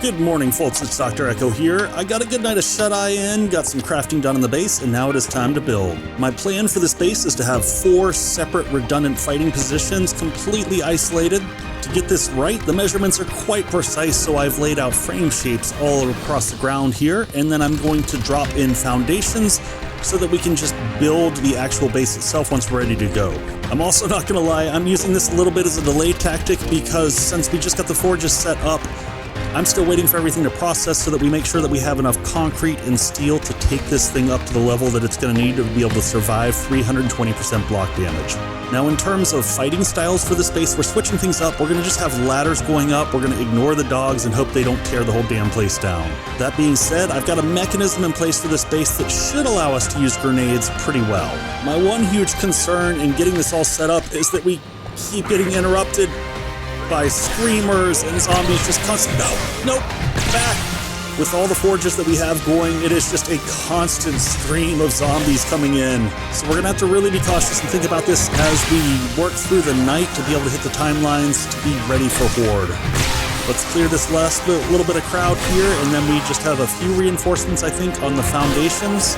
Good morning, folks. It's Dr. Echo here. I got a good night of shut-eye in, got some crafting done on the base, and now it is time to build. My plan for this base is to have 4 separate redundant fighting positions completely isolated. To get this right, the measurements are quite precise, so I've laid out frame shapes all across the ground here, and then I'm going to drop in foundations so that we can just build the actual base itself once we're ready to go. I'm also not gonna lie, I'm using this a little bit as a delay tactic because since we just got the forges set up, I'm still waiting for everything to process so that we make sure that we have enough concrete and steel to take this thing up to the level that it's going to need to be able to survive 320% block damage. Now in terms of fighting styles for this base, we're switching things up. We're going to just have ladders going up. We're going to ignore the dogs and hope they don't tear the whole damn place down. That being said, I've got a mechanism in place for this base that should allow us to use grenades pretty well. My one huge concern in getting this all set up is that we keep getting interrupted by screamers and zombies just constantly. Nope, back. With all the forges that we have going, it is just a constant stream of zombies coming in. So we're gonna have to really be cautious and think about this as we work through the night to be able to hit the timelines to be ready for horde. Let's clear this last little bit of crowd here, and then we just have a few reinforcements, I think, on the foundations.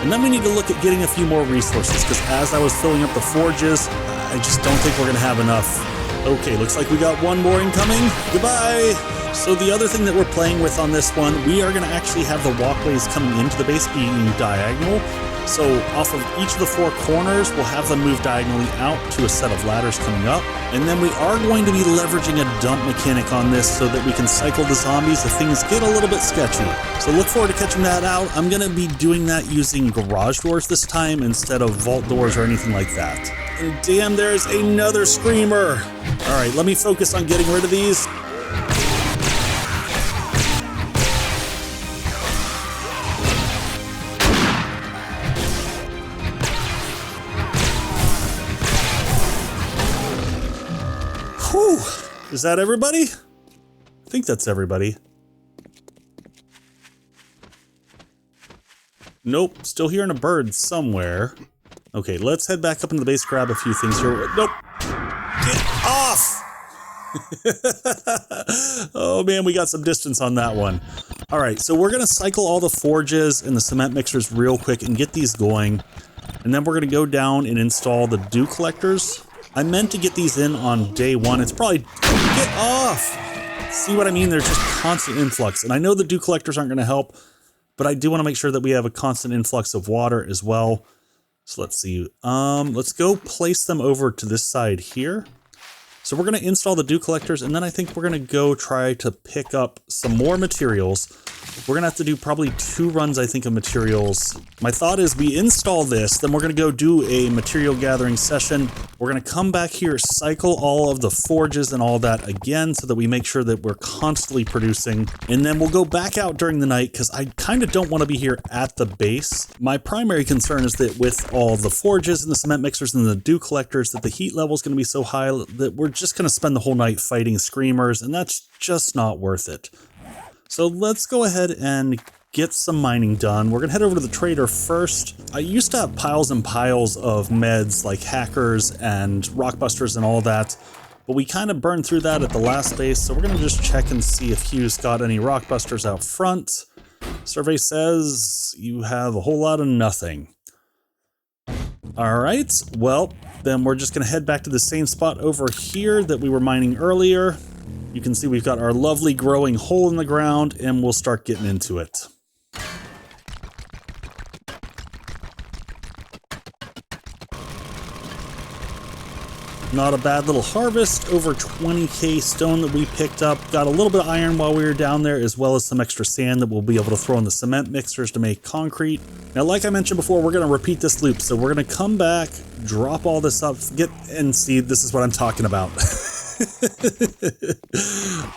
And then we need to look at getting a few more resources, because as I was filling up the forges, I just don't think we're gonna have enough. Okay, looks like we got one more incoming. Goodbye! So the other thing that we're playing with on this one, we are going to actually have the walkways coming into the base being diagonal. So off of each of the 4 corners, we'll have them move diagonally out to a set of ladders coming up. And then we are going to be leveraging a dump mechanic on this so that we can cycle the zombies if things get a little bit sketchy. So look forward to catching that out. I'm going to be doing that using garage doors this time instead of vault doors or anything like that. And damn, there's another screamer. All right, let me focus on getting rid of these. Whew, is that everybody? I think that's everybody. Nope, still hearing a bird somewhere. Okay, let's head back up into the base, grab a few things here. Nope! Get off! Oh man, we got some distance on that one. Alright, so we're going to cycle all the forges and the cement mixers real quick and get these going. And then we're going to go down and install the dew collectors. I meant to get these in on day 1. It's probably... Get off! See what I mean? They're just constant influx. And I know the dew collectors aren't going to help, but I do want to make sure that we have a constant influx of water as well. So let's see, let's go place them over to this side here. So we're going to install the dew collectors, and then I think we're going to go try to pick up some more materials. We're going to have to do probably 2 runs, I think, of materials. My thought is we install this, then we're going to go do a material gathering session. We're going to come back here, cycle all of the forges and all that again so that we make sure that we're constantly producing. And then we'll go back out during the night because I kind of don't want to be here at the base. My primary concern is that with all the forges and the cement mixers and the dew collectors, that the heat level is going to be so high that we're just going to spend the whole night fighting screamers, and that's just not worth it. So let's go ahead and get some mining done. We're going to head over to the trader first. I used to have piles and piles of meds like hackers and rockbusters and all that, but we kind of burned through that at the last base, so we're going to just check and see if Hugh's got any rockbusters out front. Survey says you have a whole lot of nothing. Alright, well, then we're just going to head back to the same spot over here that we were mining earlier. You can see we've got our lovely growing hole in the ground, and we'll start getting into it. Not a bad little harvest, over 20k stone that we picked up. Got a little bit of iron while we were down there, as well as some extra sand that we'll be able to throw in the cement mixers to make concrete. Now, like I mentioned before, we're going to repeat this loop. So we're going to come back, drop all this up, and see, this is what I'm talking about.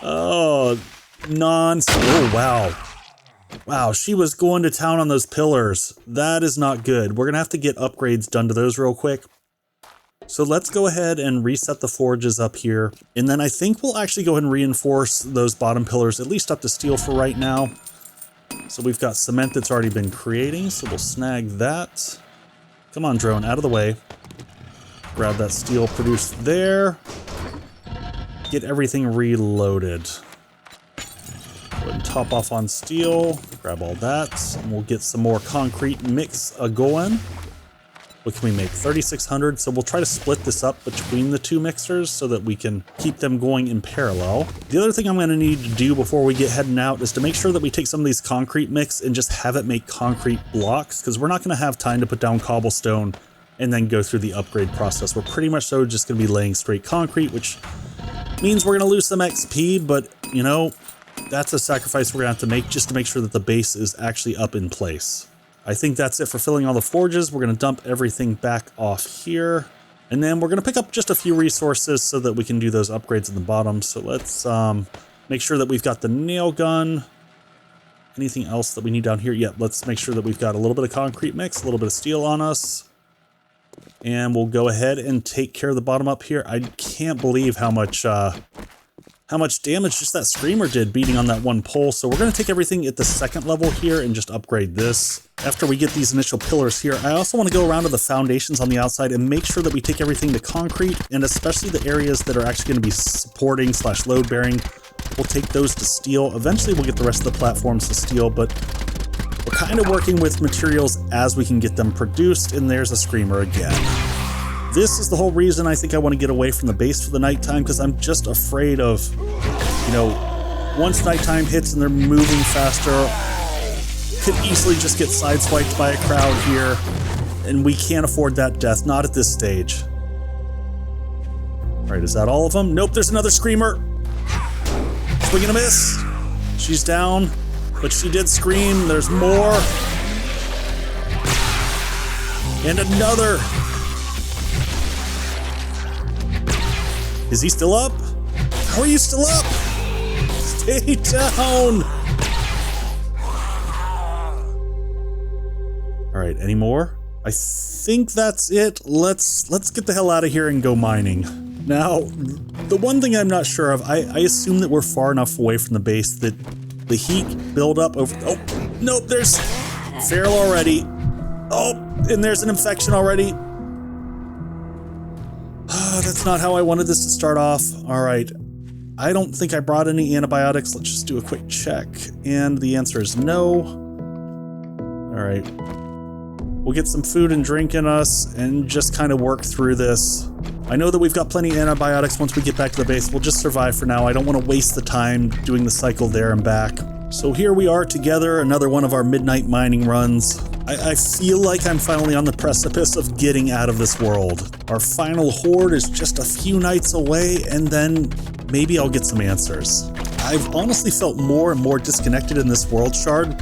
Oh, oh, wow. Wow, she was going to town on those pillars. That is not good. We're going to have to get upgrades done to those real quick. So let's go ahead and reset the forges up here. And then I think we'll actually go ahead and reinforce those bottom pillars, at least up to steel for right now. So we've got cement that's already been creating, so we'll snag that. Come on, drone, out of the way. Grab that steel produced there. Get everything reloaded. top off on steel, grab all that, and we'll get some more concrete mix going. What can we make? 3,600. So we'll try to split this up between the two mixers so that we can keep them going in parallel. The other thing I'm going to need to do before we get heading out is to make sure that we take some of these concrete mix and just have it make concrete blocks, because we're not going to have time to put down cobblestone and then go through the upgrade process. We're pretty much so just going to be laying straight concrete, which means we're going to lose some XP, but you know, that's a sacrifice we're going to have to make just to make sure that the base is actually up in place. I think that's it for filling all the forges. We're going to dump everything back off here. And then we're going to pick up just a few resources so that we can do those upgrades in the bottom. So let's make sure that we've got the nail gun. Anything else that we need down here? Yeah, let's make sure that we've got a little bit of concrete mix, a little bit of steel on us. And we'll go ahead and take care of the bottom up here. I can't believe how much damage just that screamer did beating on that one pole. So we're going to take everything at the second level here and just upgrade this. After we get these initial pillars here, I also want to go around to the foundations on the outside and make sure that we take everything to concrete, and especially the areas that are actually going to be supporting / load bearing. We'll take those to steel. Eventually we'll get the rest of the platforms to steel, but we're kind of working with materials as we can get them produced. And there's a screamer again. This is the whole reason I think I want to get away from the base for the nighttime, because I'm just afraid of, you know, once nighttime hits and they're moving faster, could easily just get sideswiped by a crowd here, and we can't afford that death, not at this stage. All right, is that all of them? Nope, there's another screamer. Swing and a miss. She's down, but she did scream. There's more. And another. Is he still up? How are you still up? Stay down. All right, any more? I think that's it. Let's get the hell out of here and go mining. Now, the one thing I'm not sure of, I assume that we're far enough away from the base that the heat buildup over... Oh, nope, there's feral already. Oh, and there's an infection already. That's not how I wanted this to start off. All right. I don't think I brought any antibiotics. Let's just do a quick check. And the answer is no. All right. We'll get some food and drink in us and just kind of work through this. I know that we've got plenty of antibiotics once we get back to the base. We'll just survive for now. I don't want to waste the time doing the cycle there and back. So here we are together, another one of our midnight mining runs. I feel like I'm finally on the precipice of getting out of this world. Our final horde is just a few nights away, and then maybe I'll get some answers. I've honestly felt more and more disconnected in this world shard.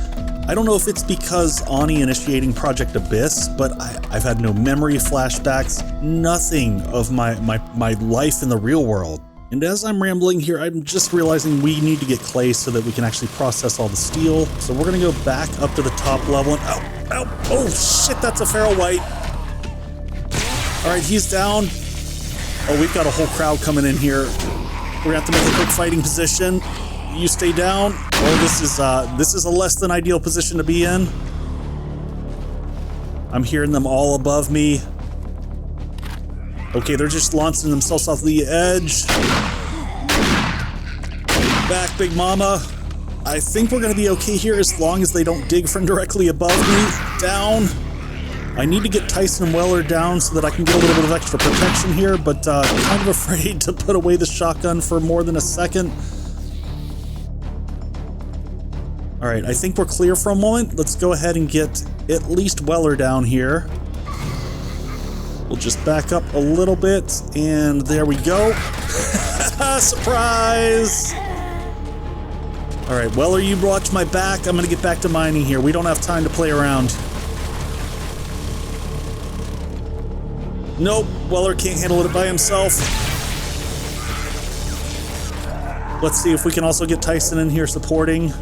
I don't know if it's because Ani initiating Project Abyss, but I've had no memory flashbacks, nothing of my life in the real world. And as I'm rambling here, I'm just realizing we need to get clay so that we can actually process all the steel. So we're gonna go back up to the top level and oh shit, that's a feral white. All right, he's down. Oh, we've got a whole crowd coming in here. We're gonna have to make a quick fighting position. You stay down. Oh, this is a less than ideal position to be in. I'm hearing them all above me. Okay, they're just launching themselves off the edge. Back, Big Mama. I think we're gonna be okay here as long as they don't dig from directly above me. Down. I need to get Tyson and Weller down so that I can get a little bit of extra protection here, but kind of afraid to put away the shotgun for more than a second. All right, I think we're clear for a moment. Let's go ahead and get at least Weller down here. We'll just back up a little bit, and there we go. Surprise! All right, Weller, you watch my back. I'm gonna get back to mining here. We don't have time to play around. Nope, Weller can't handle it by himself. Let's see if we can also get Tyson in here supporting.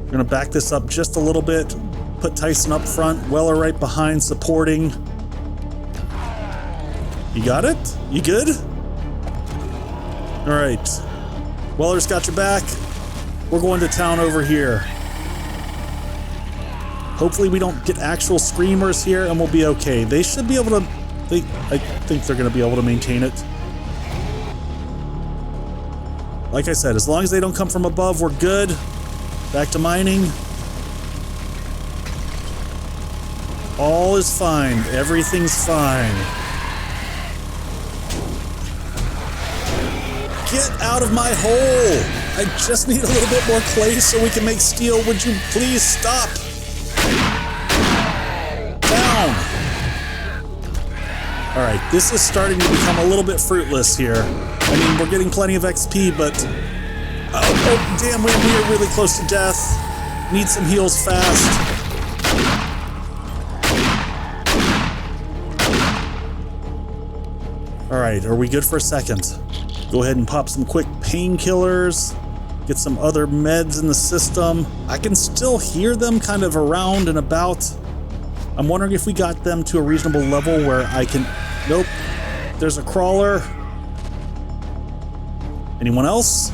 We're gonna back this up just a little bit. Put Tyson up front, Weller right behind, supporting. You got it? You good? All right. Weller's got your back. We're going to town over here. Hopefully we don't get actual screamers here and we'll be okay. They should be able to... I think they're going to be able to maintain it. Like I said, as long as they don't come from above, we're good. Back to mining. All is fine. Everything's fine. Get out of my hole! I just need a little bit more clay so we can make steel. Would you please stop? Down! Alright, this is starting to become a little bit fruitless here. I mean, we're getting plenty of XP, but... Oh, damn, we are really close to death. Need some heals fast. Alright, are we good for a second? Go ahead and pop some quick painkillers. Get some other meds in the system. I can still hear them kind of around and about. I'm wondering if we got them to a reasonable level where I can... Nope. There's a crawler. Anyone else?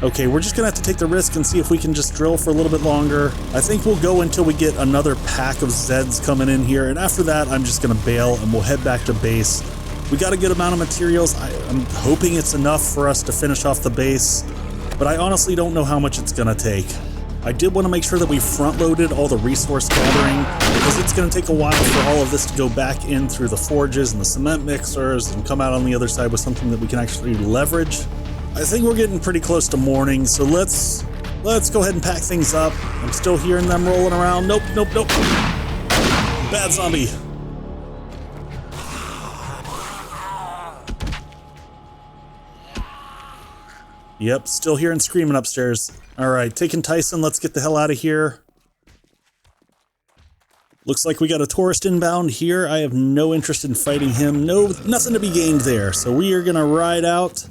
Okay, we're just gonna have to take the risk and see if we can just drill for a little bit longer. I think we'll go until we get another pack of Zeds coming in here, and after that, I'm just gonna bail and we'll head back to base. We got a good amount of materials. I'm hoping it's enough for us to finish off the base, but I honestly don't know how much it's gonna take. I did want to make sure that we front-loaded all the resource gathering, because it's going to take a while for all of this to go back in through the forges and the cement mixers and come out on the other side with something that we can actually leverage. I think we're getting pretty close to morning, so let's go ahead and pack things up. I'm still hearing them rolling around. Nope, nope, nope. Bad zombie. Yep, still hearing screaming upstairs. Alright, taking Tyson, let's get the hell out of here. Looks like we got a tourist inbound here. I have no interest in fighting him. Nothing to be gained there. So we are gonna ride out,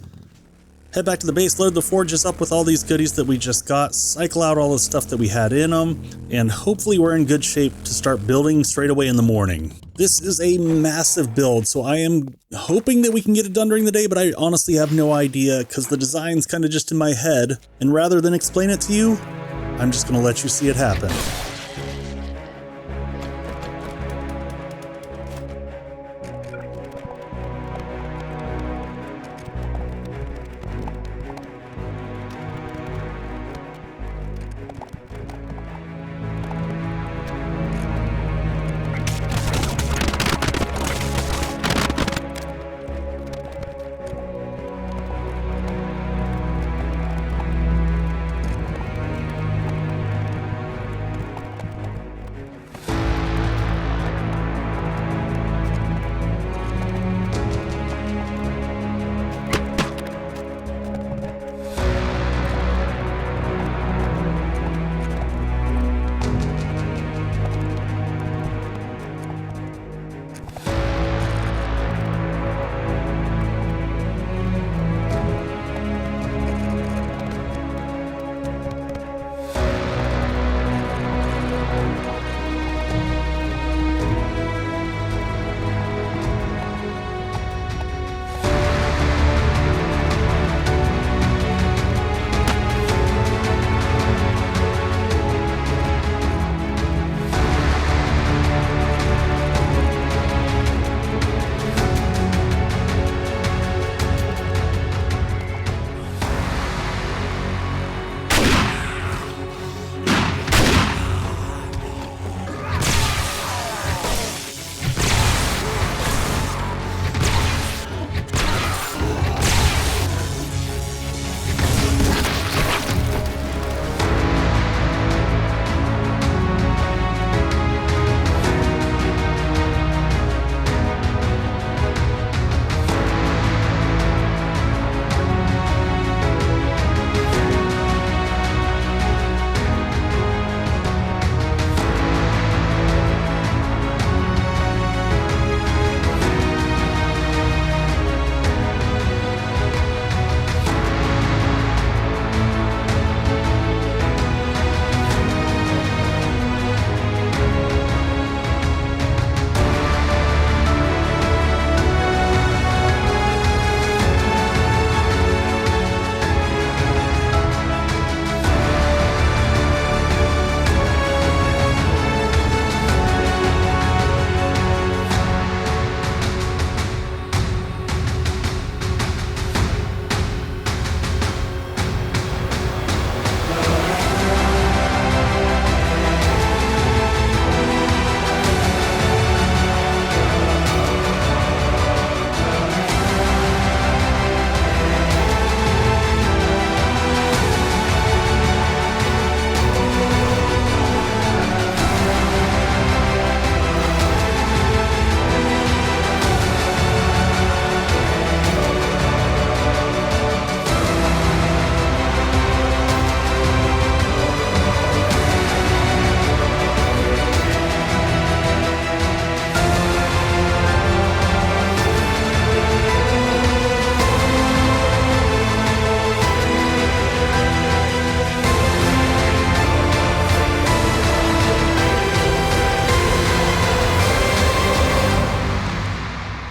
head back to the base, load the forges up with all these goodies that we just got, cycle out all the stuff that we had in them, and hopefully we're in good shape to start building straight away in the morning. This is a massive build, so I am hoping that we can get it done during the day, but I honestly have no idea because the design's kind of just in my head, and rather than explain it to you, I'm just going to let you see it happen.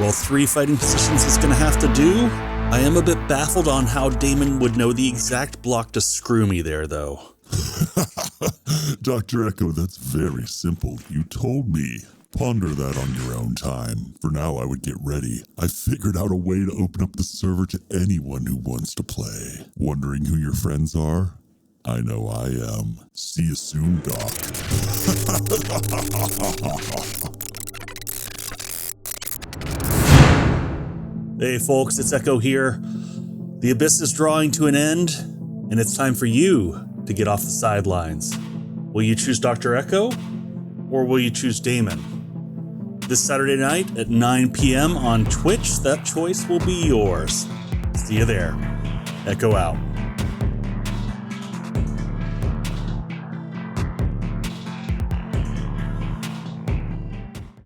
Well, 3 fighting positions is going to have to do. I am a bit baffled on how Daemon would know the exact block to screw me there, though. Dr. Echo, that's very simple. You told me. Ponder that on your own time. For now, I would get ready. I figured out a way to open up the server to anyone who wants to play. Wondering who your friends are? I know I am. See you soon, Doc. Hey folks, it's Echo here. The Abyss is drawing to an end, and it's time for you to get off the sidelines. Will you choose Dr. Echo, or will you choose Daemon? This Saturday night at 9 p.m. on Twitch, that choice will be yours. See you there. Echo out.